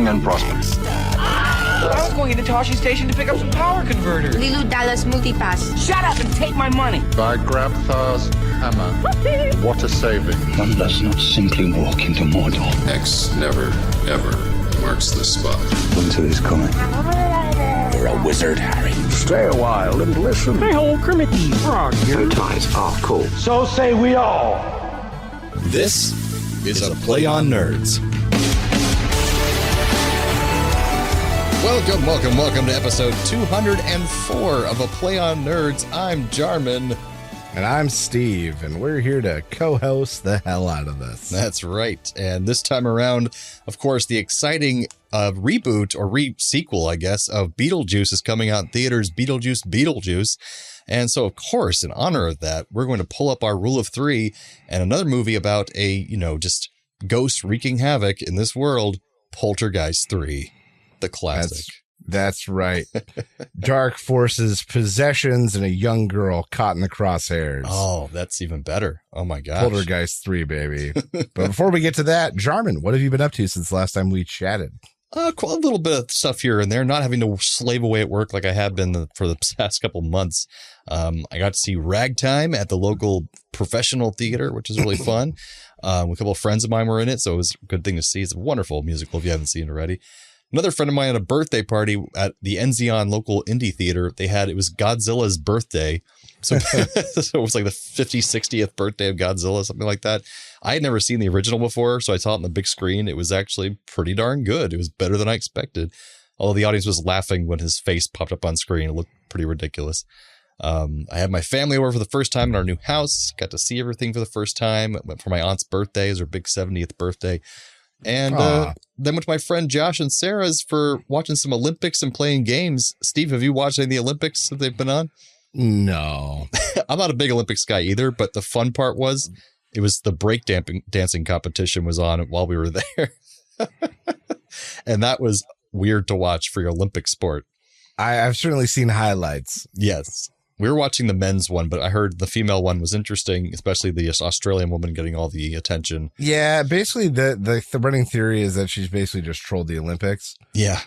long and prosperous. I was going into Toshi Station to pick up some power converters. Lilu Dallas Multipass. Shut up and take my money. I grab Thar's hammer. What a saving. One does not simply walk into Mordor. X never, ever marks the spot. Winter is coming. You're a wizard, Harry. Stay a while and listen. Hey, ho, Kermit the Frog here. Your ties are cool. So say we all. This is a Play on Nerds. Welcome to episode 204 of A Play on Nerds. I'm Jarman. And I'm Steve, and we're here to co-host the hell out of this. That's right. And this time around, of course, the exciting reboot or sequel, I guess, of Beetlejuice is coming out in theaters, Beetlejuice Beetlejuice. And so, of course, in honor of that, we're going to pull up our rule of three and another movie about a, just ghosts wreaking havoc in this world, Poltergeist 3. The classic. That's right. Dark forces, possessions, and a young girl caught in the crosshairs. Oh, that's even better. Oh my gosh. Poltergeist 3, baby. But before we get to that, Jarman, what have you been up to since last time we chatted? A little bit of stuff here and there, not having to slave away at work like I have been for the past couple months. I got to see Ragtime at the local professional theater, which is really fun. A couple of friends of mine were in it, so it was a good thing to see. It's a wonderful musical if you haven't seen it already. Another friend of mine had a birthday party at the Enzion local indie theater. It was Godzilla's birthday. So, so it was like the 50th, 60th birthday of Godzilla, something like that. I had never seen the original before, so I saw it on the big screen. It was actually pretty darn good. It was better than I expected. Although the audience was laughing when his face popped up on screen. It looked pretty ridiculous. I had my family over for the first time in our new house. Got to see everything for the first time. Went for my aunt's birthday. It was her big 70th birthday. And then went to my friend Josh and Sarah's for watching some Olympics and playing games. Steve, have you watched any of the Olympics that they've been on? No. I'm not a big Olympics guy either, but the fun part was it was the break dancing competition was on while we were there. And that was weird to watch for your Olympic sport. I've certainly seen highlights. Yes. We were watching the men's one, but I heard the female one was interesting, especially the Australian woman getting all the attention. Yeah, basically the running theory is that she's basically just trolled the Olympics. Yeah.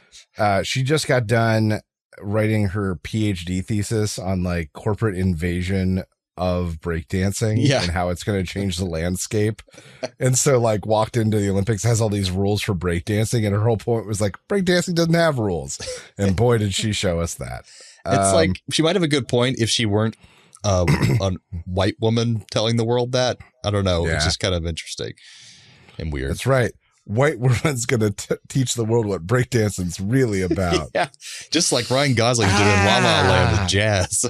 She just got done writing her PhD thesis on like corporate invasion of breakdancing and how it's going to change the landscape. And so like walked into the Olympics, has all these rules for breakdancing. And her whole point was like, breakdancing doesn't have rules. And boy, did she show us that. It's like she might have a good point if she weren't a white woman telling the world that. I don't know. Yeah. It's just kind of interesting and weird. That's right. White woman's going to teach the world what breakdancing's really about. Yeah. Just like Ryan Gosling's doing La La Land with jazz.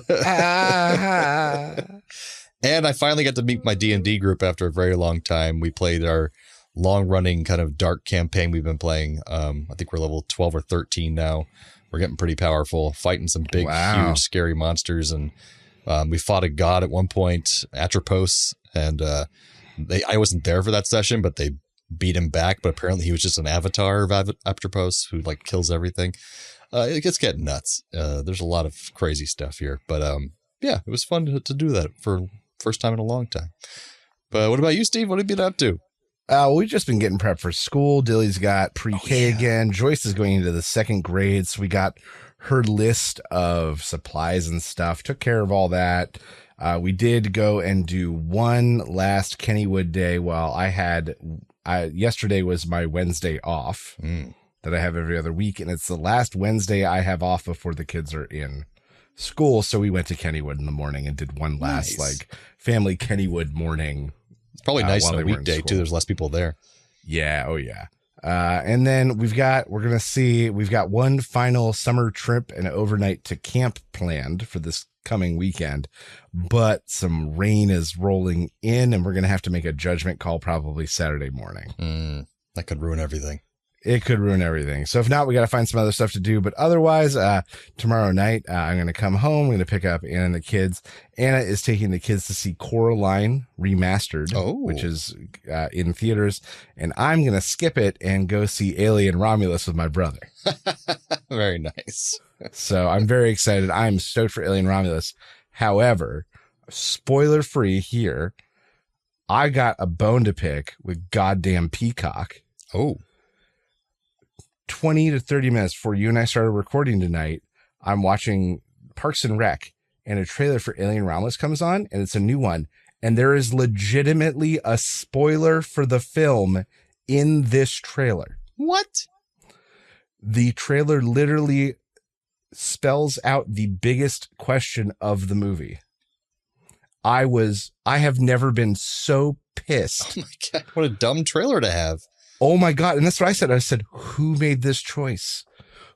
And I finally got to meet my D&D group after a very long time. We played our long-running kind of dark campaign we've been playing. I think we're level 12 or 13 now. We're getting pretty powerful, fighting some big, huge, scary monsters. And we fought a god at one point, Atropos. And I wasn't there for that session, but they beat him back. But apparently he was just an avatar of Atropos who like kills everything. It gets getting nuts. There's a lot of crazy stuff here. But yeah, it was fun to do that for first time in a long time. But what about you, Steve? What have you been up to? We've just been getting prepped for school. Dilly's got pre-K again. Joyce is going into the second grade. So we got her list of supplies and stuff. Took care of all that. We did go and do one last Kennywood day while yesterday was my Wednesday off that I have every other week. And it's the last Wednesday I have off before the kids are in school. So we went to Kennywood in the morning and did one last like family Kennywood morning. It's probably nice on a weekday too. There's less people there. Yeah. Oh yeah. And then we've got one final summer trip and overnight to camp planned for this coming weekend, but some rain is rolling in and we're going to have to make a judgment call probably Saturday morning. That could ruin everything. It could ruin everything. So if not, we got to find some other stuff to do. But otherwise, tomorrow night, I'm going to come home. I'm going to pick up Anna and the kids. Anna is taking the kids to see Coraline Remastered, which is in theaters. And I'm going to skip it and go see Alien Romulus with my brother. Very nice. So I'm very excited. I'm stoked for Alien Romulus. However, spoiler free here, I got a bone to pick with goddamn Peacock. Oh. 20 to 30 minutes before you and I started recording tonight, I'm watching Parks and Rec, and a trailer for Alien Romulus comes on, and it's a new one. And there is legitimately a spoiler for the film in this trailer. What? The trailer literally spells out the biggest question of the movie. I have never been so pissed. Oh my God. What a dumb trailer to have. Oh my God. And that's what I said. I said, who made this choice?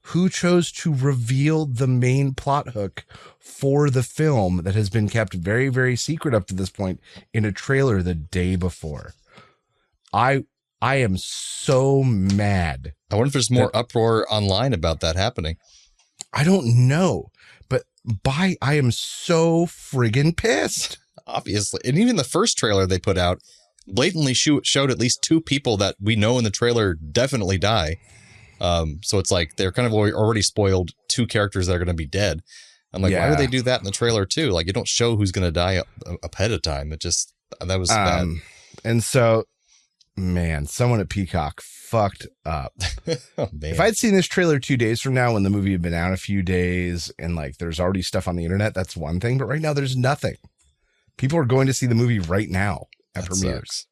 Who chose to reveal the main plot hook for the film that has been kept very, very secret up to this point in a trailer the day before? I am so mad. I wonder if there's more uproar online about that happening. I don't know, but I am so friggin' pissed. Obviously. And even the first trailer they put out blatantly showed at least 2 people that we know in the trailer definitely die. So it's like they're kind of already spoiled 2 characters that are going to be dead. I'm like, why would they do that in the trailer too? Like, you don't show who's going to die ahead of time. It just, that was bad. And so, man, someone at Peacock fucked up. Oh, man. If I'd seen this trailer 2 days from now when the movie had been out a few days and like there's already stuff on the internet, that's one thing. But right now there's nothing. People are going to see the movie right now at premieres. Sucks.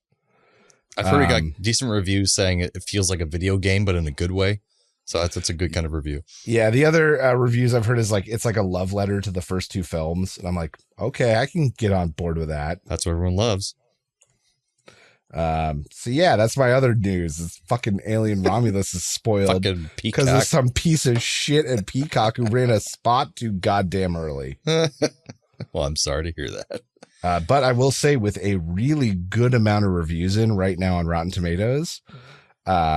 I've heard we got decent reviews saying it feels like a video game, but in a good way. So that's a good kind of review. Yeah. The other reviews I've heard is like, it's like a love letter to the first 2 films. And I'm like, okay, I can get on board with that. That's what everyone loves. So yeah, that's my other news. It's fucking Alien Romulus is spoiled because of some piece of shit at Peacock who ran a spot too goddamn early. Well, I'm sorry to hear that. But I will say, with a really good amount of reviews in right now on Rotten Tomatoes,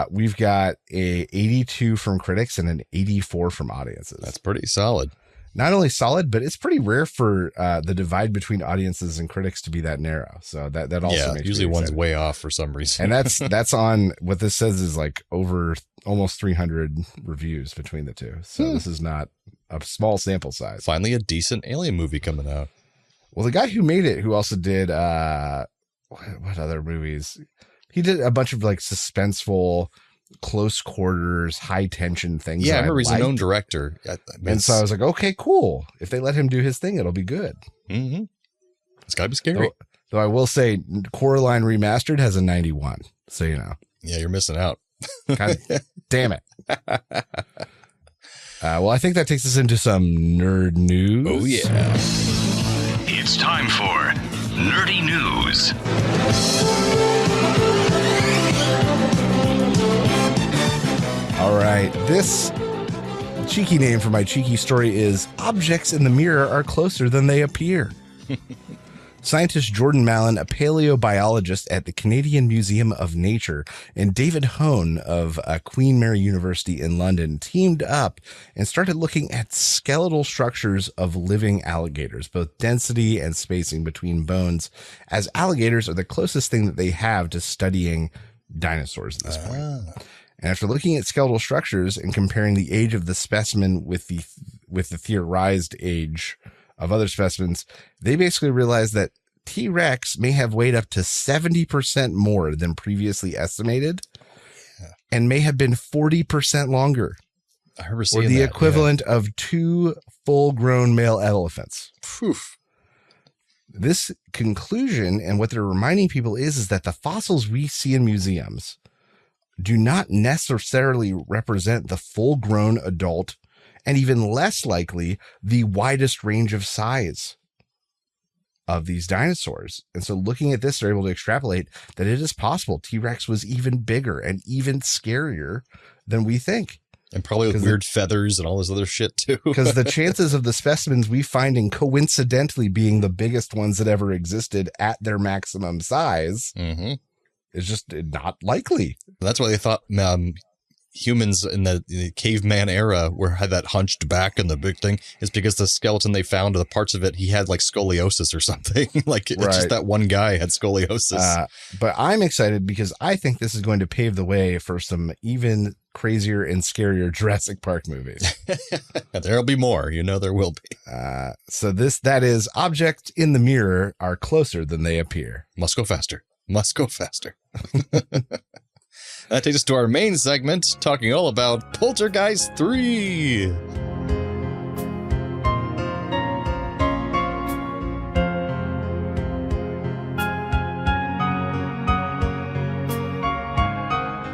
we've got a 82 from critics and an 84 from audiences. That's pretty solid. Not only solid, but it's pretty rare for the divide between audiences and critics to be that narrow. So that also makes usually me one's excited. way off for some reason. And that's on what this says is like over almost 300 reviews between the two. So this is not a small sample size. Finally, a decent Alien movie coming out. Well, the guy who made it, who also did what other movies? He did a bunch of like suspenseful, close quarters, high tension things. Yeah, I remember he's a known director. And so I was like, okay, cool. If they let him do his thing, it'll be good. Mm-hmm. It's got to be scary. Though I will say, Coraline Remastered has a 91. So, you know. Yeah, you're missing out. God damn it. Well, I think that takes us into some nerd news. Oh, yeah. It's time for Nerdy News. All right. This cheeky name for my cheeky story is Objects in the Mirror Are Closer Than They Appear. Scientist Jordan Mallon, a paleobiologist at the Canadian Museum of Nature, and David Hone of Queen Mary University in London teamed up and started looking at skeletal structures of living alligators, both density and spacing between bones, as alligators are the closest thing that they have to studying dinosaurs at this point. And after looking at skeletal structures and comparing the age of the specimen with the theorized age of other specimens, they basically realized that T-Rex may have weighed up to 70% more than previously estimated and may have been 40% longer. I remember seeing or the that, equivalent of 2 full-grown male elephants. Whew. This conclusion and what they're reminding people is that the fossils we see in museums do not necessarily represent the full-grown adult and even less likely the widest range of size of these dinosaurs. And so looking at this, they're able to extrapolate that it is possible T-Rex was even bigger and even scarier than we think. And probably with weird feathers and all this other shit too. Because the chances of the specimens we finding coincidentally being the biggest ones that ever existed at their maximum size is just not likely. That's why they thought humans in the caveman era had that hunched back and the big thing is because the skeleton they found, the parts of it, he had like scoliosis or something. Like it's just that one guy had scoliosis. But I'm excited because I think this is going to pave the way for some even crazier and scarier Jurassic Park movies. There'll be more, there will be. So that is Objects in the Mirror Are Closer Than They Appear. Must go faster. That takes us to our main segment, talking all about Poltergeist 3.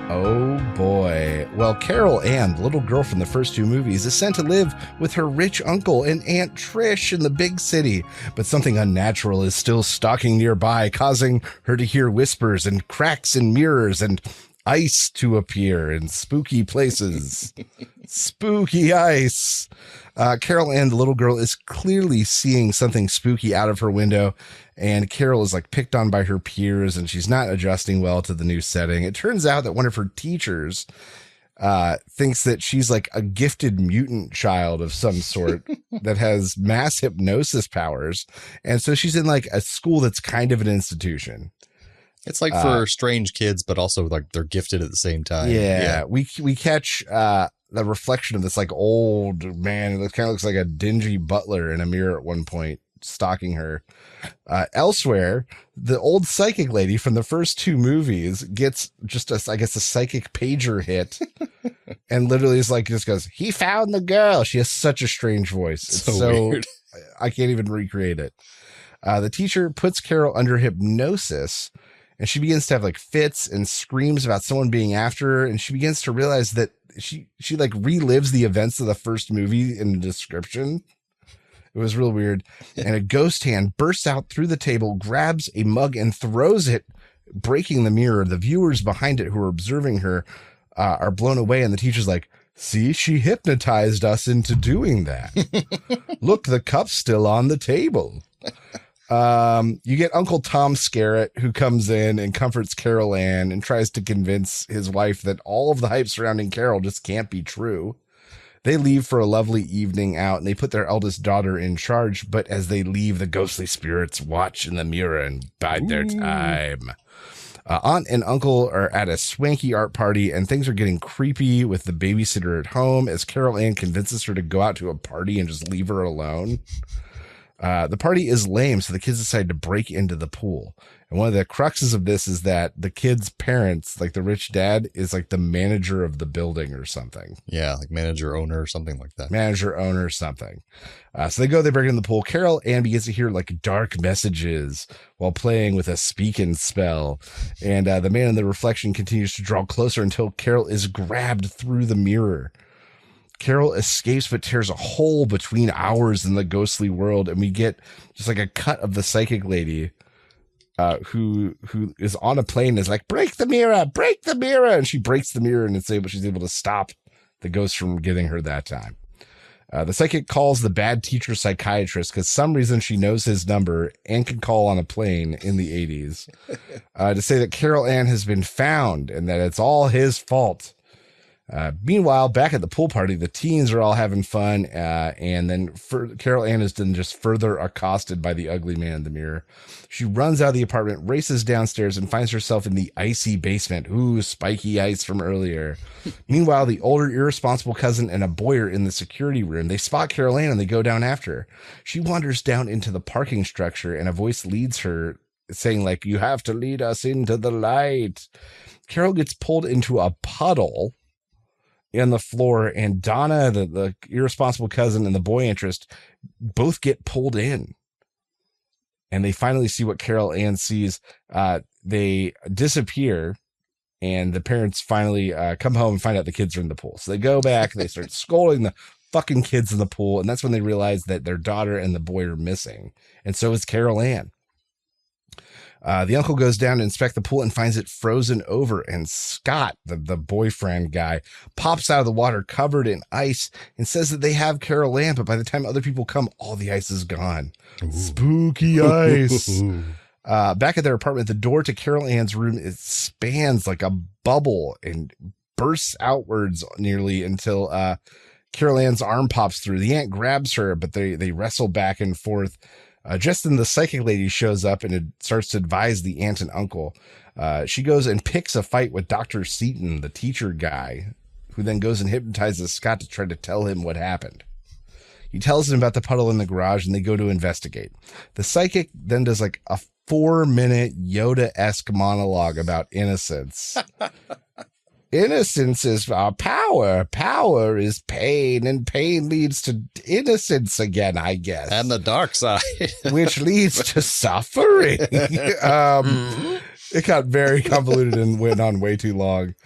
Oh boy. Well, Carol Ann, the little girl from the first two movies, is sent to live with her rich uncle and Aunt Trish in the big city. But something unnatural is still stalking nearby, causing her to hear whispers and cracks in mirrors and ice to appear in spooky places. Spooky ice. Carol Ann, the little girl, is clearly seeing something spooky out of her window, and Carol is like picked on by her peers, and she's not adjusting well to the new setting. It turns out that one of her teachers thinks that she's like a gifted mutant child of some sort that has mass hypnosis powers, and so she's in like a school that's kind of an institution. It's like for strange kids, but also like they're gifted at the same time. Yeah. We catch the reflection of this like old man. It kind of looks like a dingy butler in a mirror at one point, stalking her. Elsewhere, the old psychic lady from the first two movies gets just a psychic pager hit, and literally is like, just goes, "He found the girl." She has such a strange voice. It's so weird. I can't even recreate it. The teacher puts Carol under hypnosis, and she begins to have like fits and screams about someone being after her. And she begins to realize that she like relives the events of the first movie in the description. It was real weird. And a ghost hand bursts out through the table, grabs a mug and throws it, breaking the mirror. The viewers behind it who are observing her are blown away. And the teacher's like, "See, she hypnotized us into doing that. Look, the cup's still on the table." You get Uncle Tom Skerritt, who comes in and comforts Carol Ann and tries to convince his wife that all of the hype surrounding Carol just can't be true. They leave for a lovely evening out, and they put their eldest daughter in charge. But as they leave, the ghostly spirits watch in the mirror and bide their time. Aunt and uncle are at a swanky art party, and things are getting creepy with the babysitter at home as Carol Ann convinces her to go out to a party and just leave her alone. The party is lame, so the kids decide to break into the pool. And one of the cruxes of this is that the kids' parents, like the rich dad, is like the manager of the building or something. Yeah, like manager, owner, or something like that. Manager, owner, something. So they break into the pool. Carol Ann begins to hear like dark messages while playing with a speaking spell. And the man in the reflection continues to draw closer until Carol is grabbed through the mirror. Carol escapes but tears a hole between ours in the ghostly world, and we get just like a cut of the psychic lady who is on a plane and is like, break the mirror, and she breaks the mirror, and she's able to stop the ghost from getting her that time. The psychic calls the bad teacher psychiatrist because some reason she knows his number and can call on a plane in the 80s to say that Carol Ann has been found and that it's all his fault. Meanwhile, back at the pool party, the teens are all having fun, and then Carol Ann is then just further accosted by the ugly man in the mirror. She runs out of the apartment, races downstairs, and finds herself in the icy basement. Ooh, spiky ice from earlier. Meanwhile, the older, irresponsible cousin and a boy are in the security room. They spot Carol Ann, and they go down after her. She wanders down into the parking structure, and a voice leads her, saying, like, "You have to lead us into the light." Carol gets pulled into a puddle in the floor, and Donna, the irresponsible cousin, and the boy interest both get pulled in, and they finally see what Carol Ann sees. They disappear, and the parents finally come home and find out the kids are in the pool. So they go back, they start scolding the fucking kids in the pool, and that's when they realize that their daughter and the boy are missing, and so is Carol Ann. The uncle goes down to inspect the pool and finds it frozen over, and Scott, the boyfriend guy, pops out of the water covered in ice and says that they have Carol Ann, but by the time other people come, all the ice is gone. Ooh. Spooky ice. Back at their apartment, the door to Carol Ann's room spans like a bubble and bursts outwards nearly until Carol Ann's arm pops through. The aunt grabs her, but they wrestle back and forth. Just then the psychic lady shows up and it starts to advise the aunt and uncle. She goes and picks a fight with Dr. Seaton, the teacher guy, who then goes and hypnotizes Scott to try to tell him what happened. He tells him about the puddle in the garage, and they go to investigate. The psychic then does like a 4-minute Yoda-esque monologue about innocence. Innocence is power. Power is pain, and pain leads to innocence again, I guess. And the dark side. Which leads to suffering. It got very convoluted and went on way too long.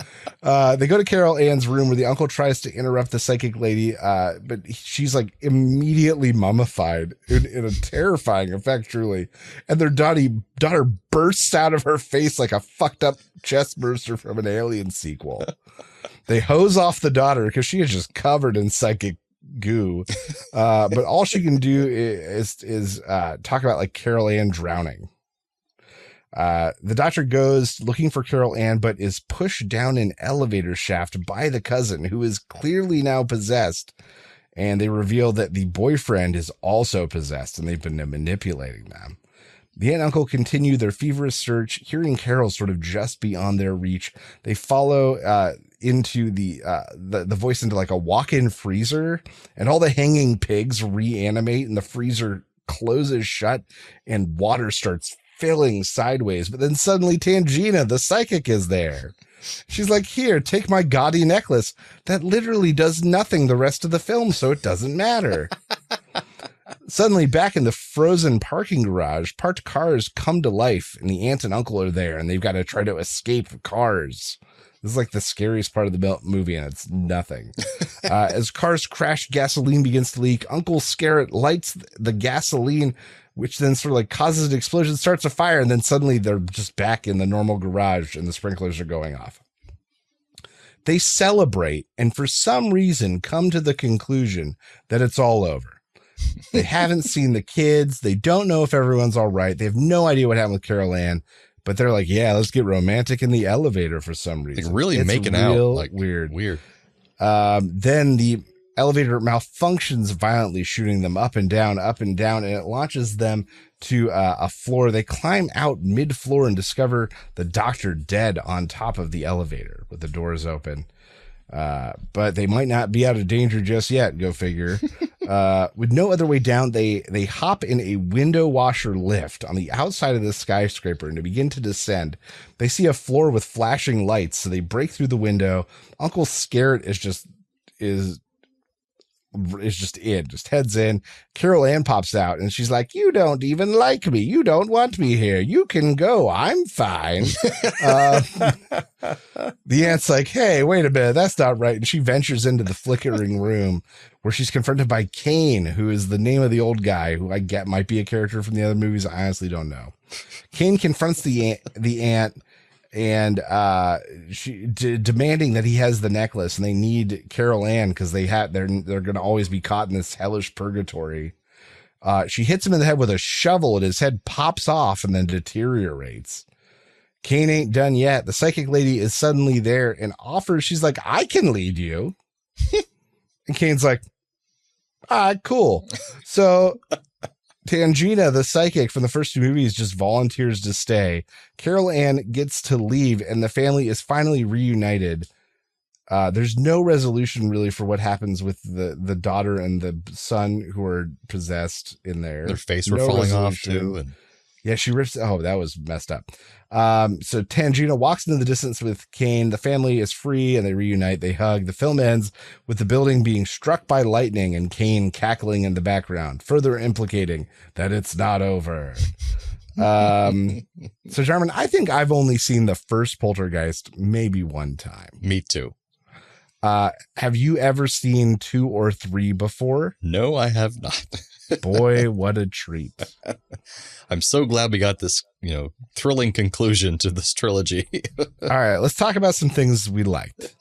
They go to Carol Ann's room where the uncle tries to interrupt the psychic lady, but she's like immediately mummified in a terrifying effect, truly. And their daughter bursts out of her face like a fucked up chest burster from an Alien sequel. They hose off the daughter because she is just covered in psychic goo. But all she can do is talk about like Carol Ann drowning. The doctor goes looking for Carol Ann, but is pushed down an elevator shaft by the cousin, who is clearly now possessed. And they reveal that the boyfriend is also possessed, and they've been manipulating them. The aunt and uncle continue their feverish search, hearing Carol sort of just beyond their reach. They follow into the voice into like a walk-in freezer, and all the hanging pigs reanimate, and the freezer closes shut, and water starts filling sideways. But then suddenly Tangina, the psychic, is there. She's like, here, take my gaudy necklace that literally does nothing the rest of the film, so it doesn't matter. Suddenly, back in the frozen parking garage, parked cars come to life, and the aunt and uncle are there, and they've got to try to escape the cars. This is like the scariest part of the movie, and it's nothing. As cars crash, gasoline begins to leak. Uncle Scarrett lights the gasoline, which then sort of like causes an explosion, starts a fire, and then suddenly they're just back in the normal garage and the sprinklers are going off. They celebrate and for some reason come to the conclusion that it's all over. They haven't seen the kids. They don't know if everyone's all right. They have no idea what happened with Carol Ann, but they're like, yeah, let's get romantic in the elevator for some reason. Like really making out. Like weird. Then the elevator malfunctions violently, shooting them up and down, and it launches them to a floor. They climb out mid-floor and discover the doctor dead on top of the elevator with the doors open. But they might not be out of danger just yet, go figure. With no other way down, they hop in a window washer lift on the outside of the skyscraper and to begin to descend. They see a floor with flashing lights, so they break through the window. Uncle Scarrett just heads in. Carol Ann pops out and she's like, you don't even like me. You don't want me here. You can go. I'm fine. The aunt's like, hey, wait a minute. That's not right. And she ventures into the flickering room where she's confronted by Kane, who is the name of the old guy who I get might be a character from the other movies. I honestly don't know. Kane confronts the aunt and she demanding that he has the necklace, and they need Carol Ann because they're going to always be caught in this hellish purgatory. She hits him in the head with a shovel, and his head pops off and then deteriorates. Kane ain't done yet. The psychic lady is suddenly there and offers. She's like, I can lead you. And Kane's like, cool. So Tangina, the psychic from the first two movies, just volunteers to stay. Carol Ann gets to leave, and the family is finally reunited. There's no resolution really for what happens with the daughter and the son who are possessed in there. Their face were falling off too. And yeah, she rips. Oh, that was messed up. So Tangina walks into the distance with Kane. The family is free and they reunite. They hug. The film ends with the building being struck by lightning and Kane cackling in the background, further implicating that it's not over. So Jarman, I think I've only seen the first Poltergeist maybe one time. Me too. Have you ever seen 2 or 3 before? No, I have not. Boy, what a treat. I'm so glad we got this, thrilling conclusion to this trilogy. All right, let's talk about some things we liked.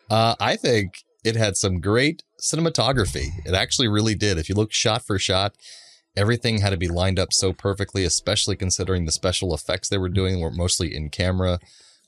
I think it had some great cinematography. It actually really did. If you look shot for shot, everything had to be lined up so perfectly, especially considering the special effects they were doing were mostly in camera.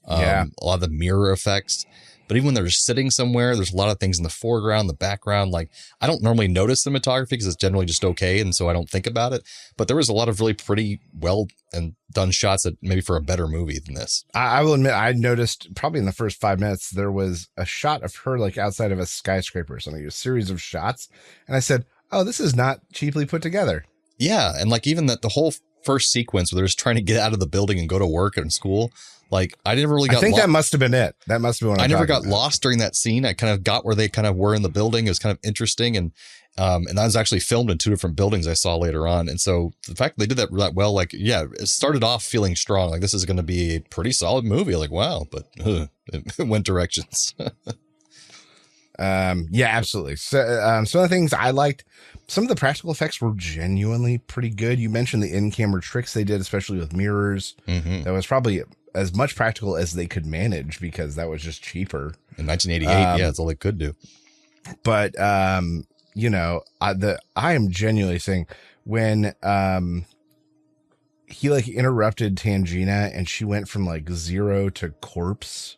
A lot of the mirror effects. But even when they're sitting somewhere, there's a lot of things in the foreground, the background. Like, I don't normally notice cinematography because it's generally just okay, and so I don't think about it. But there was a lot of really pretty well and done shots that maybe for a better movie than this. I will admit, I noticed probably in the first 5 minutes, there was a shot of her like outside of a skyscraper or something, a series of shots. And I said, oh, this is not cheaply put together. Yeah, and like even that the whole first sequence where they're just trying to get out of the building and go to work and school. Like I never really got. I think that must have been it. That must have been. I never got lost during that scene. I kind of got where they kind of were in the building. It was kind of interesting, and that was actually filmed in 2 different buildings I saw later on. And so the fact that they did that well, like it started off feeling strong. Like this is going to be a pretty solid movie. Like wow, but it went directions. Yeah, absolutely. So some of the things I liked, some of the practical effects were genuinely pretty good. You mentioned the in-camera tricks they did, especially with mirrors. Mm-hmm. That was probably as much practical as they could manage because that was just cheaper. In 1988, yeah, that's all they could do. But I am genuinely saying when he like interrupted Tangina and she went from like 0 to corpse.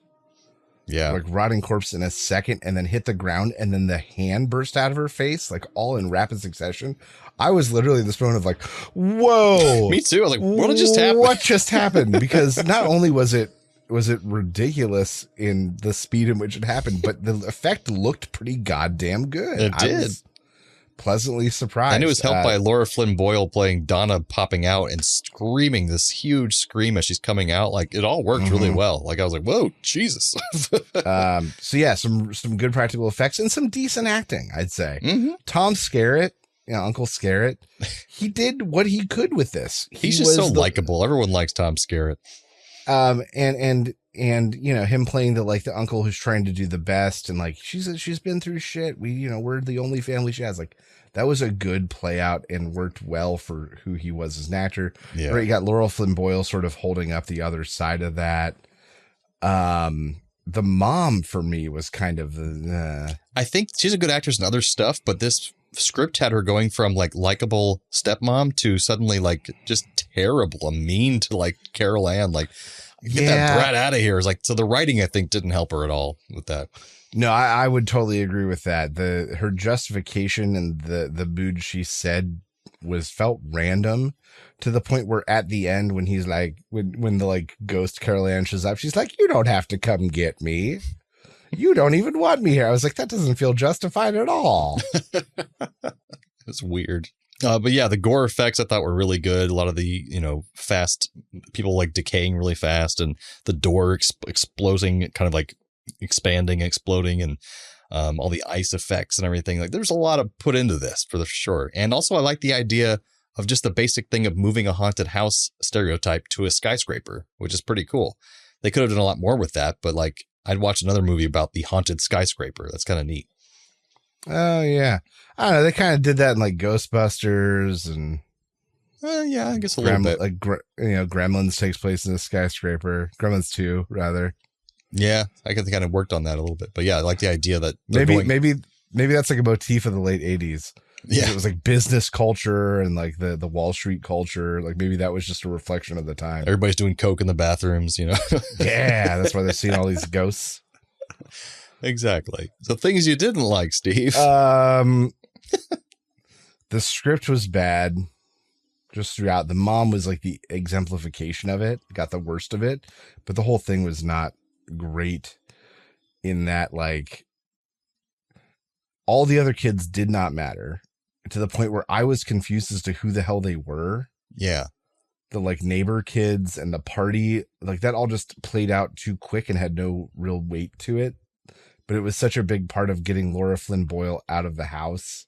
Yeah. Like rotting corpse in a second and then hit the ground and then the hand burst out of her face, like all in rapid succession. I was literally this moment of like, whoa. Me too. I was like, what just happened? What just happened? Because not only was it ridiculous in the speed in which it happened, but the effect looked pretty goddamn good. It did. I was pleasantly surprised. And it was helped by Laura Flynn Boyle playing Donna popping out and screaming this huge scream as she's coming out. Like it all worked really well. Like I was like, whoa, Jesus. So yeah, some good practical effects and some decent acting, I'd say. Mm-hmm. Tom Skerritt, Uncle Skerritt, he did what he could with this. He's just so likable. Everyone likes Tom Skerritt. And him playing the uncle who's trying to do the best and like she's been through shit. We're the only family she has. Like that was a good play out and worked well for who he was as an actor. Yeah. Right, you got Laurel Flynn Boyle sort of holding up the other side of that. The mom for me was kind of I think she's a good actress in other stuff, but this script had her going from like likable stepmom to suddenly like just terrible and mean to like Carol Ann. Like get that brat out of here. It's like, so the writing I think didn't help her at all with that. No, I would totally agree with that. Her justification and the mood she said felt random to the point where at the end when he's like when the like ghost Carol Ann shows up, she's like, you don't have to come get me. You don't even want me here. I was like, that doesn't feel justified at all. It's weird. But yeah, the gore effects I thought were really good. A lot of the, fast people like decaying really fast and the door exploding, kind of like expanding, exploding, and all the ice effects and everything. Like there's a lot of put into this for sure. And also I like the idea of just the basic thing of moving a haunted house stereotype to a skyscraper, which is pretty cool. They could have done a lot more with that, but like I'd watch another movie about the haunted skyscraper. That's kind of neat. Oh yeah. I don't know. They kind of did that in like Ghostbusters and yeah, I guess a little bit. Like Gremlins takes place in a skyscraper. Gremlins 2 rather. Yeah, I think kind of worked on that a little bit, but yeah, I like the idea that maybe that's like a motif of the late 80s. Yeah, it was like business culture and like the Wall Street culture. Like maybe that was just a reflection of the time. Everybody's doing coke in the bathrooms, Yeah, that's why they're seeing all these ghosts. Exactly. So things you didn't like, Steve. The script was bad just throughout. The mom was like the exemplification of it, got the worst of it, but the whole thing was not great in that like all the other kids did not matter to the point where I was confused as to who the hell they were. Yeah. The like neighbor kids and the party, like that all just played out too quick and had no real weight to it. But it was such a big part of getting Laura Flynn Boyle out of the house.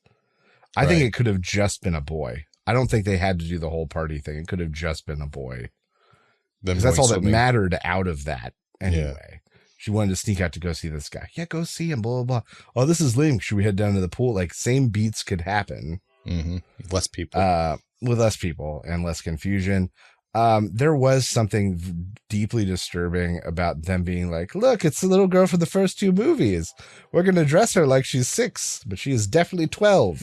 I think it could have just been a boy. I don't think they had to do the whole party thing. It could have just been a boy. Because that's all that mattered out of that anyway. Yeah. She wanted to sneak out to go see this guy. Yeah, go see him, blah, blah, blah. Oh, this is lame. Should we head down to the pool? Like same beats could happen. Mm-hmm. Less people. With less people and less confusion. There was something deeply disturbing about them being like, look, it's the little girl from the first 2 movies. We're going to dress her like she's 6, but she is definitely 12.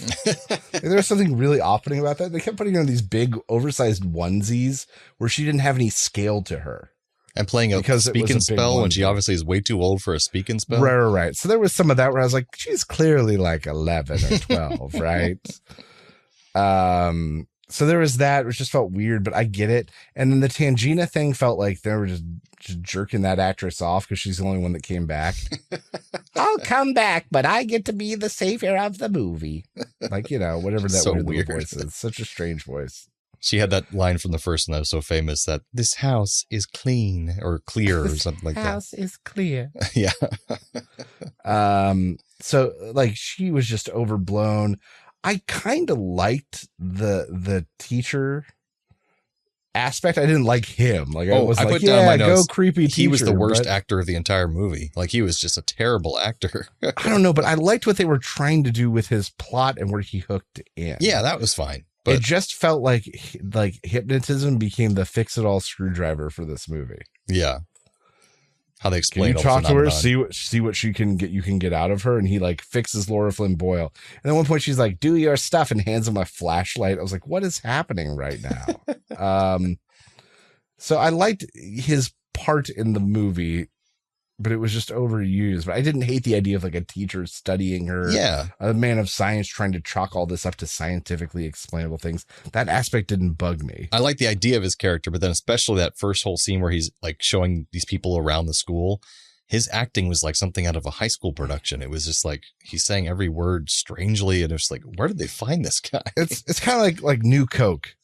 There was something really off-putting about that. They kept putting her in these big oversized onesies where she didn't have any scale to her. And playing a speak and spell when she obviously is way too old for a speak and spell. Right. So there was some of that where I was like, she's clearly like 11 or 12, right? So there was that, which just felt weird, but I get it. And then the Tangina thing felt like they were just jerking that actress off because she's the only one that came back. I'll come back, but I get to be the savior of the movie. Like, whatever that so weird weird voice is. Such a strange voice. She had that line from the first one that was so famous, that this house is clean or clear or something like that. House is clear. Yeah. So like she was just overblown. I kind of liked the teacher aspect. I didn't like him. Like I was like, yeah, go creepy teacher. He was the worst actor of the entire movie. Like he was just a terrible actor. I don't know, but I liked what they were trying to do with his plot and where he hooked in. Yeah, that was fine. But it just felt like hypnotism became the fix-it-all screwdriver for this movie. Yeah. How they Can explain you all the talk to her, phenomenon. see what you can get out of her, and he like fixes Laura Flynn Boyle. And at one point she's like, "Do your stuff," and hands him a flashlight. I was like, "What is happening right now?" So I liked his part in the movie, but it was just overused. But I didn't hate the idea of like a teacher studying her. Yeah. A man of science trying to chalk all this up to scientifically explainable things. That aspect didn't bug me. I like the idea of his character, but then especially that first whole scene where he's like showing these people around the school, his acting was like something out of a high school production. It was just like he's saying every word strangely, and it's like, where did they find this guy? It's kind of like New Coke.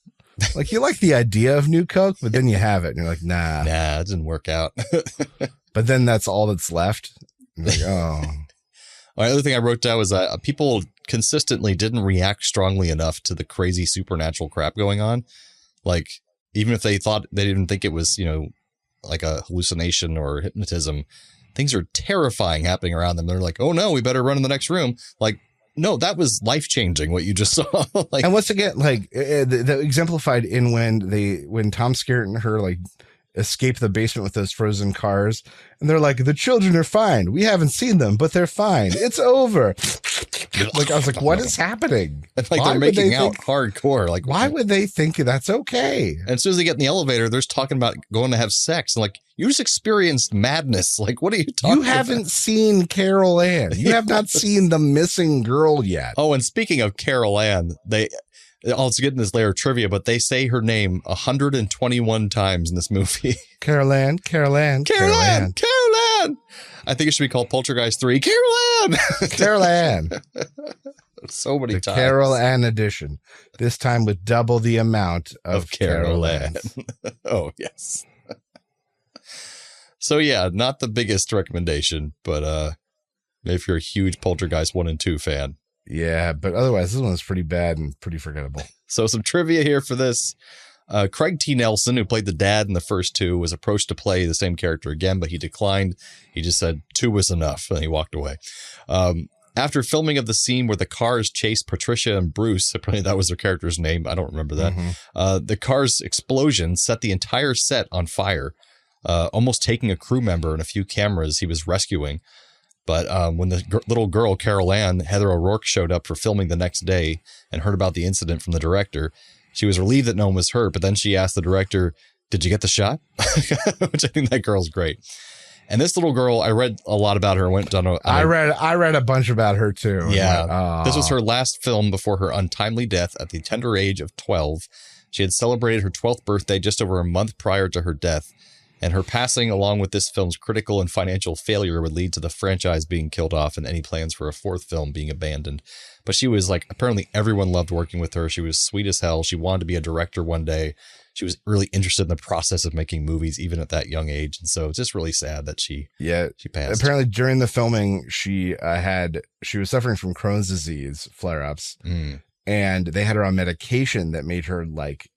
Like you like the idea of New Coke, but then you have it and you're like, nah, it didn't work out. But then that's all that's left. I'm like, oh. The other thing I wrote down was people consistently didn't react strongly enough to the crazy supernatural crap going on. Like, even if they didn't think it was, like a hallucination or hypnotism, things are terrifying happening around them. They're like, oh no, we better run in the next room. Like, no, that was life-changing what you just saw. Like, and once again, like the exemplified in when Tom Skerritt and her like escape the basement with those frozen cars, and they're like, the children are fine. We haven't seen them, but they're fine. It's over. Like I was like, what is happening? Like they're making out hardcore. Like, why would they think that's okay? And as soon as they get in the elevator, they're talking about going to have sex. And like, you just experienced madness. Like, what are you talking about? You haven't seen Carol Ann. You have not seen the missing girl yet. Oh, and speaking of Carol Ann, I'll get in this layer of trivia, but they say her name 121 times in this movie. Carol Ann, Carol Ann, Carol Ann, Carol Ann. I think it should be called Poltergeist 3. Carol Ann. Carol Ann. So many times. Carol Ann edition. This time with double the amount of Carol Ann. Oh, yes. So yeah, not the biggest recommendation, but if you're a huge Poltergeist 1 and 2 fan. Yeah, but otherwise, this one was pretty bad and pretty forgettable. So some trivia here for this. Craig T. Nelson, who played the dad in the first two, was approached to play the same character again, but he declined. He just said 2 was enough, and he walked away. After filming of the scene where the cars chased Patricia and Bruce, apparently that was their character's name, I don't remember that, the car's explosion set the entire set on fire, almost taking a crew member and a few cameras he was rescuing. But when the little girl, Carol Ann, Heather O'Rourke, showed up for filming the next day and heard about the incident from the director, she was relieved that no one was hurt. But then she asked the director, "Did you get the shot?" Which I think that girl's great. And this little girl, I read a lot about her. I read a bunch about her too. Yeah. This was her last film before her untimely death at the tender age of 12. She had celebrated her 12th birthday just over a month prior to her death. And her passing, along with this film's critical and financial failure, would lead to the franchise being killed off and any plans for a 4th film being abandoned. But she was like, apparently everyone loved working with her. She was sweet as hell. She wanted to be a director one day. She was really interested in the process of making movies, even at that young age. And so it's just really sad that she passed. Apparently during the filming, she was suffering from Crohn's disease flare-ups, and they had her on medication that made her like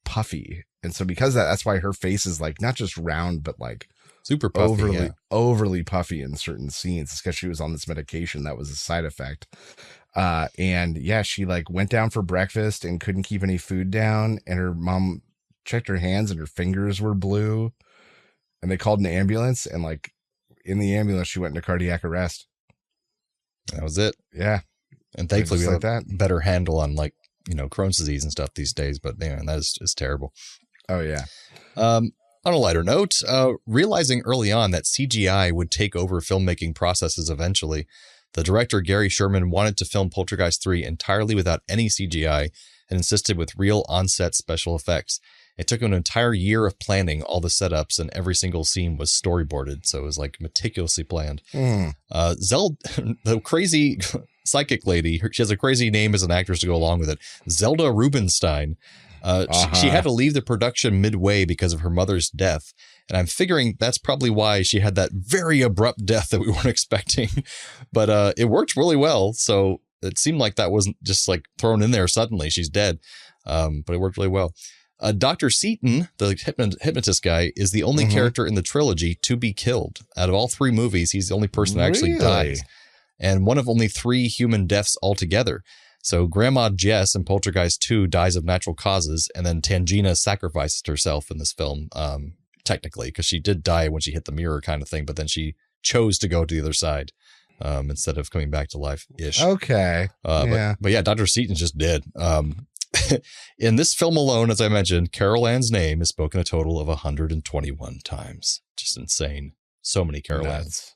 puffy. And so because of that's why her face is like not just round, but like super puffy, overly puffy in certain scenes. It's because she was on this medication that was a side effect. And yeah, she like went down for breakfast and couldn't keep any food down. And her mom checked her hands and her fingers were blue. And they called an ambulance. And like in the ambulance, she went into cardiac arrest. That was it. Yeah. And thankfully we have a better handle on like, Crohn's disease and stuff these days. But man, that is terrible. Oh, yeah. On a lighter note, realizing early on that CGI would take over filmmaking processes eventually, the director Gary Sherman wanted to film Poltergeist 3 entirely without any CGI and insisted with real on-set special effects. It took an entire year of planning all the setups, and every single scene was storyboarded, so it was like meticulously planned. The crazy psychic lady, she has a crazy name as an actress to go along with it, Zelda Rubinstein, She had to leave the production midway because of her mother's death. And I'm figuring that's probably why she had that very abrupt death that we weren't expecting. But it worked really well. So it seemed like that wasn't just like thrown in there suddenly. She's dead. But it worked really well. Dr. Seaton, the hypnotist guy, is the only character in the trilogy to be killed. Out of all 3 movies, he's the only person that actually dies. And one of only 3 human deaths altogether. So Grandma Jess in Poltergeist 2 dies of natural causes, and then Tangina sacrifices herself in this film, technically, because she did die when she hit the mirror kind of thing, but then she chose to go to the other side instead of coming back to life-ish. Okay. But yeah, Dr. Seaton's just dead. In this film alone, as I mentioned, Carol Ann's name is spoken a total of 121 times. Just insane. So many Carol Anns.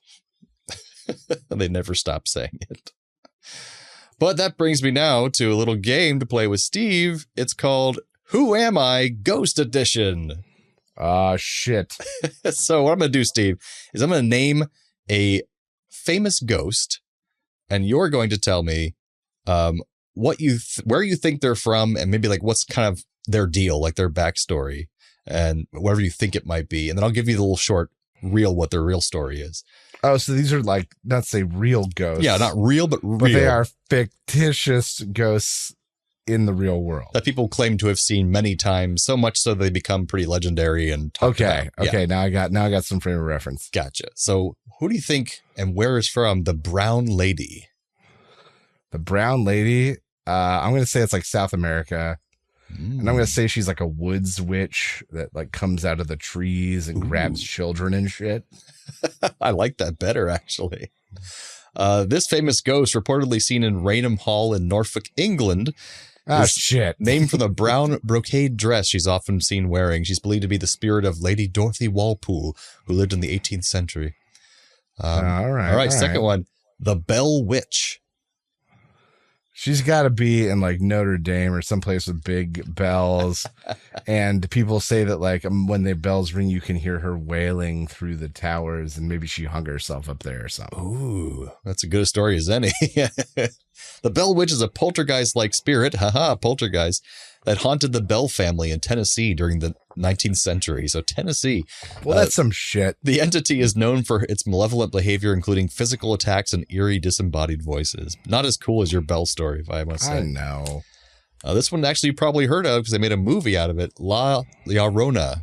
They never stop saying it. But that brings me now to a little game to play with Steve. It's called Who Am I? Ghost Edition. Shit. So what I'm going to do, Steve, is I'm going to name a famous ghost, and you're going to tell me where you think they're from, and maybe like what's kind of their deal, like their backstory, and whatever you think it might be. And then I'll give you the little short reel what their real story is. Oh, so these are like, not say real ghosts. Yeah, not real, but real. But they are fictitious ghosts in the real world that people claim to have seen many times, so much so they become pretty legendary and talked about. Okay. Now I got some frame of reference. Gotcha. So who do you think and where is from the Brown Lady? The Brown Lady, I'm going to say it's like South America. And I'm going to say she's like a woods witch that like comes out of the trees and grabs children and shit. I like that better, actually. This famous ghost, reportedly seen in Raynham Hall in Norfolk, England. Shit. Named for the brown brocade dress she's often seen wearing. She's believed to be the spirit of Lady Dorothy Walpole, who lived in the 18th century. All right. Second one, the Bell Witch. She's got to be in like Notre Dame or someplace with big bells. And people say that like when the bells ring, you can hear her wailing through the towers, and maybe she hung herself up there or something. Ooh, that's a good story as any. The Bell Witch is a poltergeist-like spirit, poltergeist, that haunted the Bell family in Tennessee during the 19th century. So Tennessee. Well, that's some shit. The entity is known for its malevolent behavior, including physical attacks and eerie disembodied voices. Not as cool as your Bell story, if I must say. I know. This one actually you probably heard of because they made a movie out of it. La Llorona.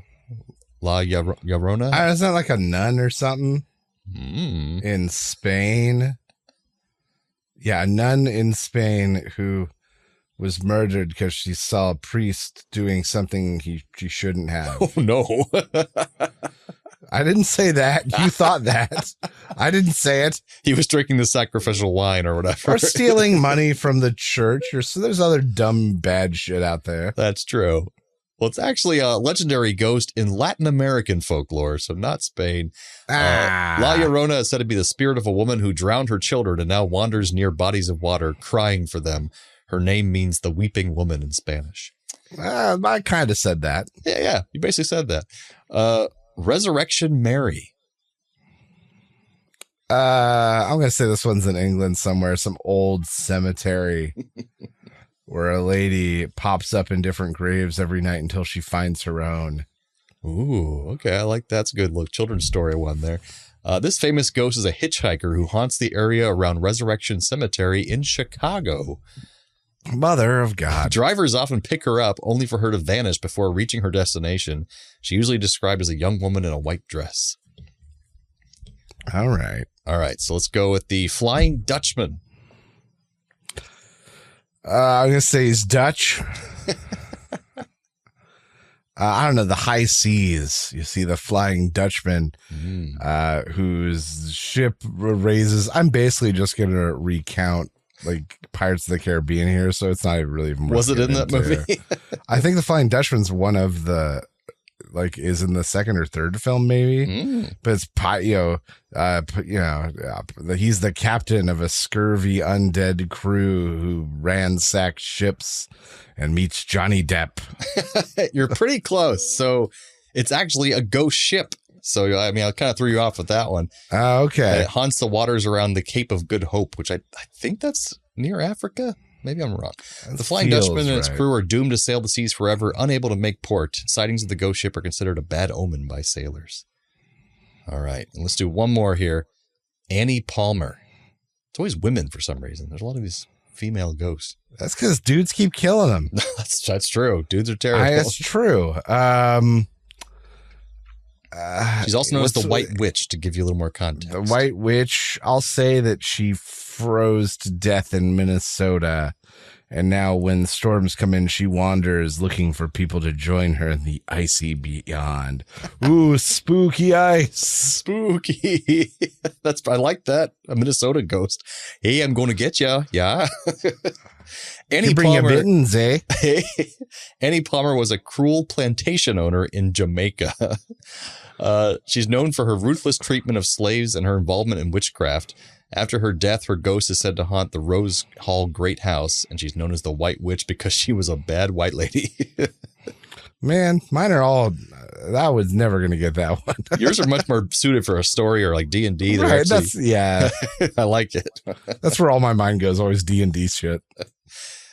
Llorona? Isn't that like a nun or something? In Spain? Yeah, a nun in Spain who was murdered because she saw a priest doing something she shouldn't have. Oh, no. I didn't say that. You thought that. I didn't say it. He was drinking the sacrificial wine or whatever. Or stealing money from the church. Or so there's other dumb, bad shit out there. That's true. Well, it's actually a legendary ghost in Latin American folklore, so not Spain. La Llorona is said to be the spirit of a woman who drowned her children and now wanders near bodies of water, crying for them. Her name means the weeping woman in Spanish. I kind of said that. Yeah, you basically said that. Resurrection Mary. I'm going to say this one's in England somewhere, some old cemetery where a lady pops up in different graves every night until she finds her own. Ooh, okay. I like that's a good look. Children's story one there. This famous ghost is a hitchhiker who haunts the area around Resurrection Cemetery in Chicago. Mother of God. Drivers often pick her up only for her to vanish before reaching her destination. She usually described as a young woman in a white dress. All right. So let's go with the Flying Dutchman. I'm going to say he's Dutch. I don't know, the high seas. You see the Flying Dutchman, whose ship raises. I'm basically just going to recount like Pirates of the Caribbean here, so it's not really even. Was it in that movie? I think the Flying Dutchman's one of the is in the second or third film maybe, but it's he's the captain of a scurvy undead crew who ransacks ships and meets Johnny Depp. You're pretty close. So it's actually a ghost ship. So, I mean, I kind of threw you off with that one. Okay. It haunts the waters around the Cape of Good Hope, which I think that's near Africa. Maybe I'm wrong. That The Flying feels Dutchman and its right. crew are doomed to sail the seas forever, unable to make port. Sightings of the ghost ship are considered a bad omen by sailors. All right, and let's do one more here. Annie Palmer. It's always women for some reason. There's a lot of these female ghosts. That's because dudes keep killing them. That's true. Dudes are terrible. That's true. She's also known as the what's- White Witch, to give you a little more context. The White Witch, I'll say that she froze to death in Minnesota. And now when storms come in, she wanders looking for people to join her in the icy beyond. Ooh, spooky ice. Spooky. I like that. A Minnesota ghost. Hey, I'm going to get ya. Yeah. Annie You bring your Palmer. mittens, eh? Annie Palmer was a cruel plantation owner in Jamaica. She's known for her ruthless treatment of slaves and her involvement in witchcraft. After her death, her ghost is said to haunt the Rose Hall Great House, and she's known as the White Witch because she was a bad white lady. Man, mine are all. I was never going to get that one. Yours are much more suited for a story or like D&D. They're Right, actually- that's yeah. I like it. That's where all my mind goes. Always D&D shit.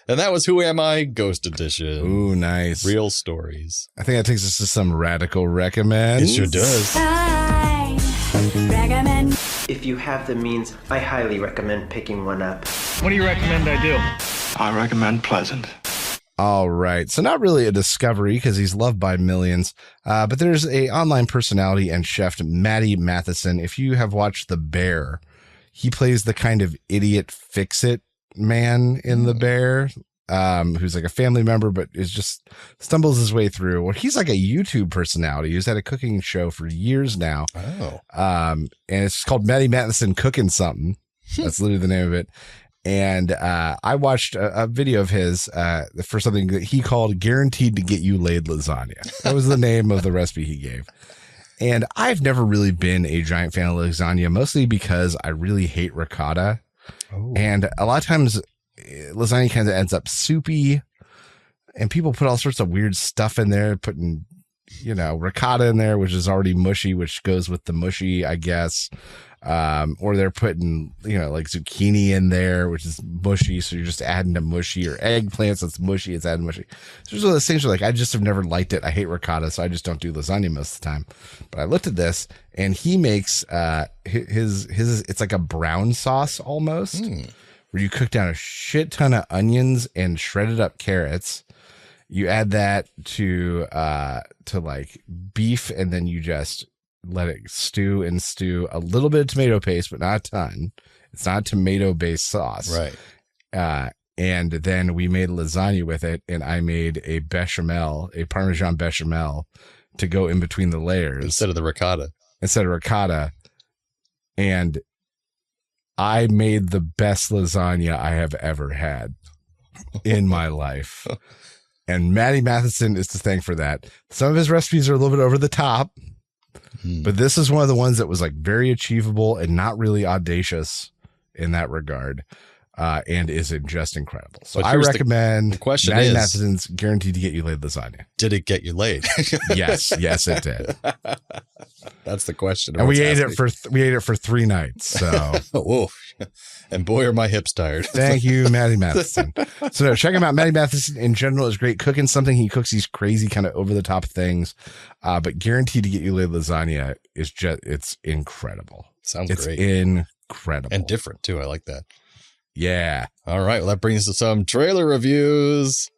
And that was Who Am I? Ghost Edition. Ooh, nice. Real stories. I think that takes us to some radical recommends. It sure does. If you have the means, I highly recommend picking one up. What do you recommend I do? I recommend Pleasant. All right. So not really a discovery because he's loved by millions. But there's a online personality and chef, Matty Matheson. If you have watched The Bear, he plays the kind of idiot fix-it man in The Bear, who's like a family member, but is just stumbles his way through. Well, he's like a YouTube personality who's had a cooking show for years now. Oh. And it's called Matty Matheson Cooking Something. That's literally the name of it. And I watched a video of his for something that he called Guaranteed to Get You Laid Lasagna. That was the name of the recipe he gave. And I've never really been a giant fan of lasagna, mostly because I really hate ricotta. Oh. And a lot of times lasagna kind of ends up soupy, and people put all sorts of weird stuff in there, putting, ricotta in there, which is already mushy, which goes with the mushy, I guess. Or they're putting, like zucchini in there, which is mushy. So you're just adding to mushy, or eggplants that's mushy. It's adding mushy. So there's all those things where like, I just have never liked it. I hate ricotta. So I just don't do lasagna most of the time. But I looked at this and he makes, his, it's like a brown sauce almost, where you cook down a shit ton of onions and shredded up carrots. You add that to like beef, and then you just let it stew a little bit of tomato paste, but not a ton. It's not tomato based sauce. Right. And then we made lasagna with it, and I made a Parmesan bechamel to go in between the layers Instead of ricotta. And I made the best lasagna I have ever had in my life. And Matty Matheson is to thank for that. Some of his recipes are a little bit over the top, but this is one of the ones that was like very achievable and not really audacious in that regard, and is just incredible. So I recommend the question Matty is, Matheson's Guaranteed to Get You Laid Lasagna. Did it get you laid? Yes, it did. That's the question. And we ate it for 3 nights. So whoa. And boy, are my hips tired. thank you, Matty Matheson. So no, check him out. Matty Matheson in general is great. Cooking something, he cooks these crazy kind of over the top things. But Guaranteed to Get You Laid Lasagna is it's incredible. Sounds it's great. Incredible. And different too. I like that. Yeah. All right. Well, that brings us to some trailer reviews.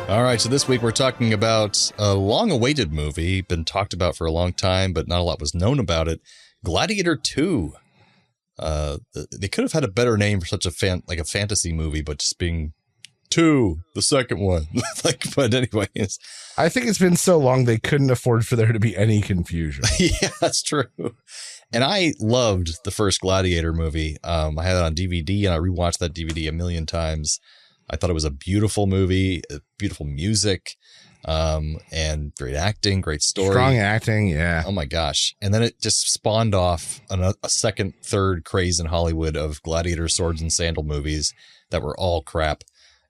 All right, so this week we're talking about a long-awaited movie, been talked about for a long time, but not a lot was known about it. Gladiator II. They could have had a better name for such a fantasy movie, but just being 2, the second one. But anyways, I think it's been so long they couldn't afford for there to be any confusion. yeah, that's true. And I loved the first Gladiator movie. I had it on DVD, and I rewatched that DVD a million times. I thought it was a beautiful movie, beautiful music, and great acting, great story. Strong acting, yeah. Oh my gosh. And then it just spawned off a second, third craze in Hollywood of gladiator swords and sandal movies that were all crap.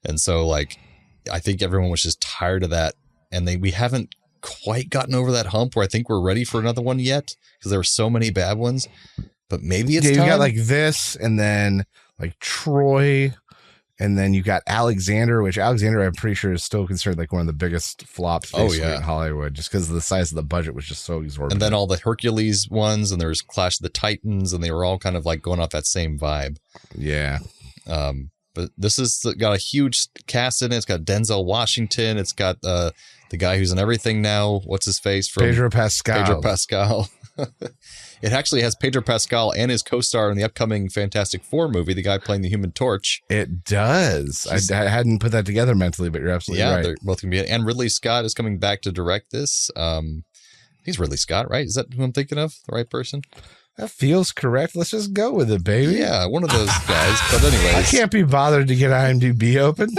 And so I think everyone was just tired of that. And we haven't quite gotten over that hump where I think we're ready for another one yet, because there were so many bad ones. But maybe it's time. You got like this, and then like Troy, and then you got Alexander, which Alexander I'm pretty sure is still considered like one of the biggest flops basically in Hollywood, just because of the size of the budget was just so exorbitant. And then all the Hercules ones, and there's Clash of the Titans, and they were all kind of like going off that same vibe. Yeah. But this has got a huge cast in it. It's got Denzel Washington. It's got the guy who's in everything now. What's his face? From Pedro Pascal. It actually has Pedro Pascal and his co-star in the upcoming Fantastic Four movie, the guy playing the Human Torch. It does. I hadn't put that together mentally, but you're absolutely right. Yeah, they're both going to be it. And Ridley Scott is coming back to direct this. He's Ridley Scott, right? Is that who I'm thinking of? The right person? That feels correct. Let's just go with it, baby. Yeah, one of those guys. But anyways. I can't be bothered to get IMDb open.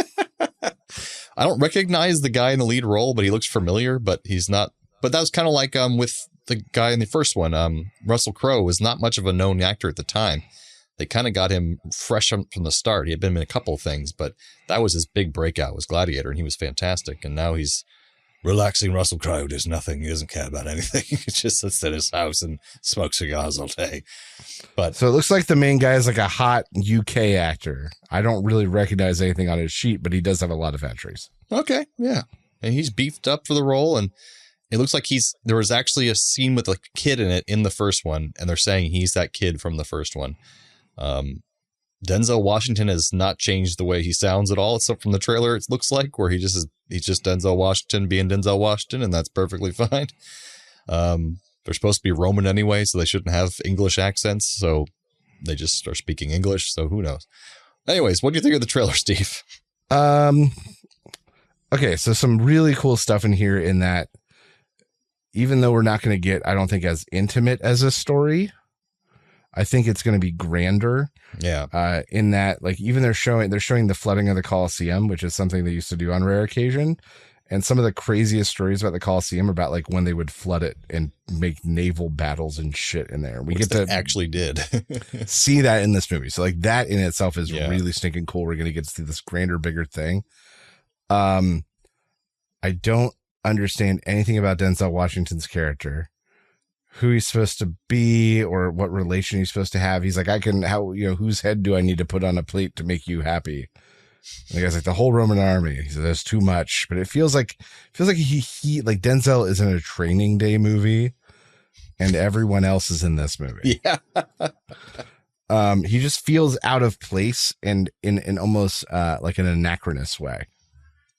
I don't recognize the guy in the lead role, but he looks familiar, but he's not. But that was kind of like with the guy in the first one. Russell Crowe was not much of a known actor at the time. They kind of got him fresh from the start. He had been in a couple of things, but that was his big breakout, was Gladiator, and he was fantastic. And now he's relaxing Russell Crowe, does nothing. He doesn't care about anything. He just sits in his house and smokes cigars all day. But so it looks like the main guy is like a hot UK actor. I don't really recognize anything on his sheet, but he does have a lot of entries. Okay, yeah. And he's beefed up for the role, and it looks like there was actually a scene with a kid in it in the first one, and they're saying he's that kid from the first one. Denzel Washington has not changed the way he sounds at all, except from the trailer. It looks like where he's just Denzel Washington being Denzel Washington, and that's perfectly fine. They're supposed to be Roman anyway, so they shouldn't have English accents. So they just are speaking English. So who knows? Anyways, what do you think of the trailer, Steve? Okay, so some really cool stuff in here in that even though we're not going to get, I don't think, as intimate as a story, I think it's going to be grander. Yeah. In that, like, even they're showing the flooding of the Colosseum, which is something they used to do on rare occasion. And some of the craziest stories about the Colosseum are about like when they would flood it and make naval battles and shit in there. We get to actually did see that in this movie. So like that in itself is really stinking cool. We're going to get to see this grander, bigger thing. I don't understand anything about Denzel Washington's character, who he's supposed to be or what relation he's supposed to have. He's like, whose head do I need to put on a plate to make you happy? And the guy's like, the whole Roman army. He said, there's too much, but it feels like he like Denzel is in a Training Day movie and everyone else is in this movie. Yeah. He just feels out of place and in almost like an anachronous way.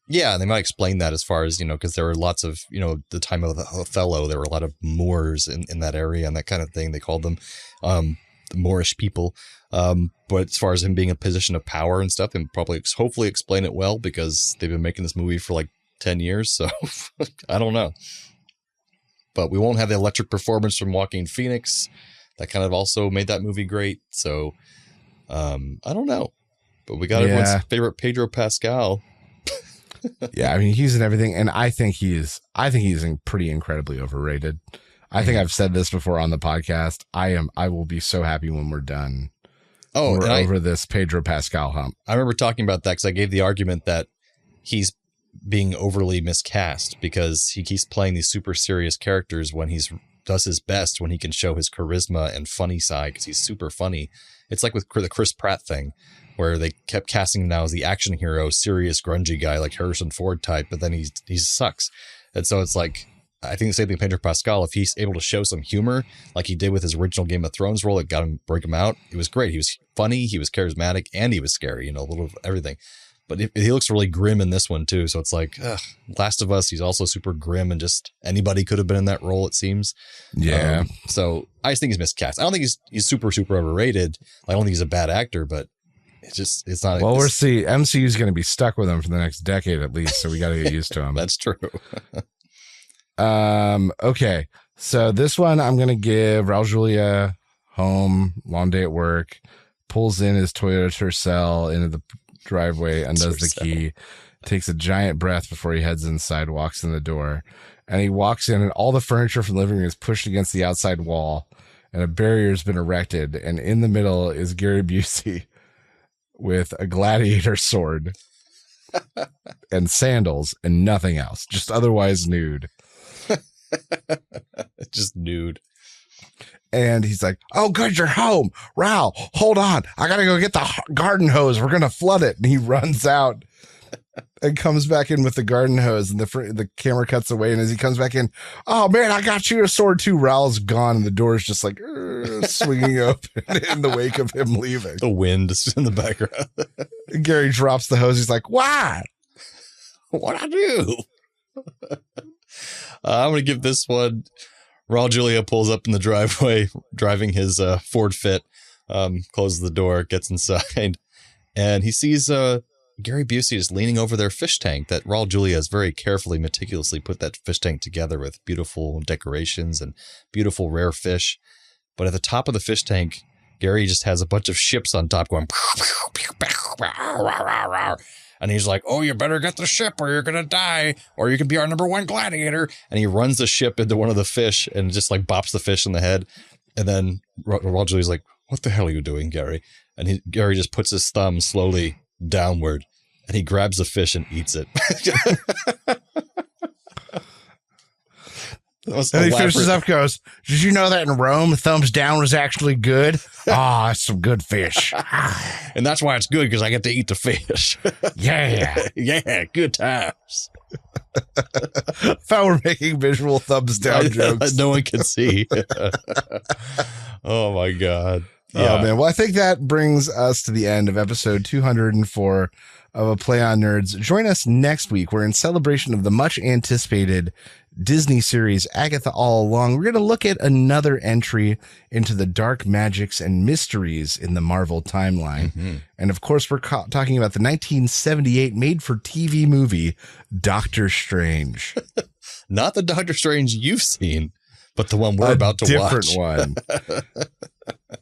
Yeah, and they might explain that as far as, because there were lots of, the time of Othello, there were a lot of Moors in that area and that kind of thing. They called them the Moorish people. But as far as him being in a position of power and stuff, and probably hopefully explain it well, because they've been making this movie for like 10 years. So I don't know. But we won't have the electric performance from Joaquin Phoenix. That kind of also made that movie great. So I don't know. But we got everyone's favorite Pedro Pascal. Yeah, I mean, he's in everything, and I think he's pretty incredibly overrated. I think I've said this before on the podcast. I will be so happy when we're done. Oh, we're over this Pedro Pascal hump. I remember talking about that because I gave the argument that he's being overly miscast because he keeps playing these super serious characters when does his best, when he can show his charisma and funny side, because he's super funny. It's like with the Chris Pratt thing, where they kept casting him now as the action hero, serious, grungy guy, like Harrison Ford type, but then he sucks. And so it's like, I think the same thing with Pedro Pascal, if he's able to show some humor, like he did with his original Game of Thrones role, that break him out. It was great. He was funny, he was charismatic, and he was scary, a little of everything. But he looks really grim in this one too. So it's like, Last of Us, he's also super grim, and just anybody could have been in that role, it seems. Yeah. So I just think he's miscast. I don't think he's super, super overrated. I don't think he's a bad actor, but it's not. Well, we'll see. MCU's going to be stuck with him for the next decade at least, so we got to get used to him. That's true. Okay. So this one I'm going to give Raul Julia home, long day at work, pulls in his Toyota Tercel into the driveway, undoes the key, takes a giant breath before he heads inside, walks in the door, and he walks in and all the furniture from the living room is pushed against the outside wall and a barrier has been erected. And in the middle is Gary Busey with a gladiator sword and sandals and nothing else, just otherwise nude. Just nude. And he's like, oh, good, you're home. Ral, hold on. I got to go get the garden hose. We're going to flood it. And he runs out and comes back in with the garden hose. And the camera cuts away. And as he comes back in, oh, man, I got you a sword too. Ral's gone. And the door's just like swinging open in the wake of him leaving. The wind is in the background. Gary drops the hose. He's like, why? What'd I do? I'm going to give this one. Raul Julia pulls up in the driveway, driving his Ford Fit, closes the door, gets inside, and he sees Gary Busey is leaning over their fish tank that Raul Julia has very carefully, meticulously put that fish tank together with beautiful decorations and beautiful rare fish. But at the top of the fish tank, Gary just has a bunch of ships on top going, and he's like, oh, you better get the ship or you're going to die, or you can be our number one gladiator. And he runs the ship into one of the fish and just like bops the fish in the head. And then Raul Julia's like, what the hell are you doing, Gary? And Gary just puts his thumb slowly downward and he grabs the fish and eats it. And he finishes up, goes, did you know that in Rome, thumbs down was actually good? Ah, that's some good fish. And that's why it's good, because I get to eat the fish. Yeah. Yeah, good times. Thought we're making visual thumbs down jokes. No one can see. Oh, my God. Yeah. Oh, man. Well, I think that brings us to the end of episode 204 of A Play on Nerds. Join us next week. We're in celebration of the much anticipated Disney series Agatha All Along. We're going to look at another entry into the dark magics and mysteries in the Marvel timeline. Mm-hmm. And of course, we're talking about the 1978 made-for-TV movie, Doctor Strange. Not the Doctor Strange you've seen, but the one we're about to watch. Different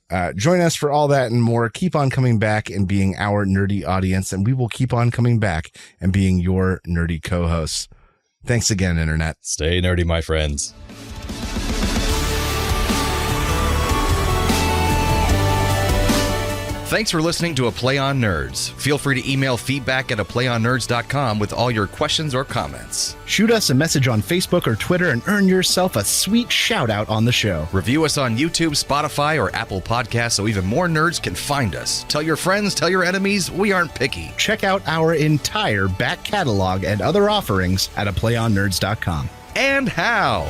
one. Join us for all that and more. Keep on coming back and being our nerdy audience, and we will keep on coming back and being your nerdy co-hosts. Thanks again, Internet. Stay nerdy, my friends. Thanks for listening to A Play on Nerds. Feel free to email feedback at aplayonnerds.com with all your questions or comments. Shoot us a message on Facebook or Twitter and earn yourself a sweet shout out on the show. Review us on YouTube, Spotify, or Apple Podcasts so even more nerds can find us. Tell your friends, tell your enemies, we aren't picky. Check out our entire back catalog and other offerings at aplayonnerds.com. And how?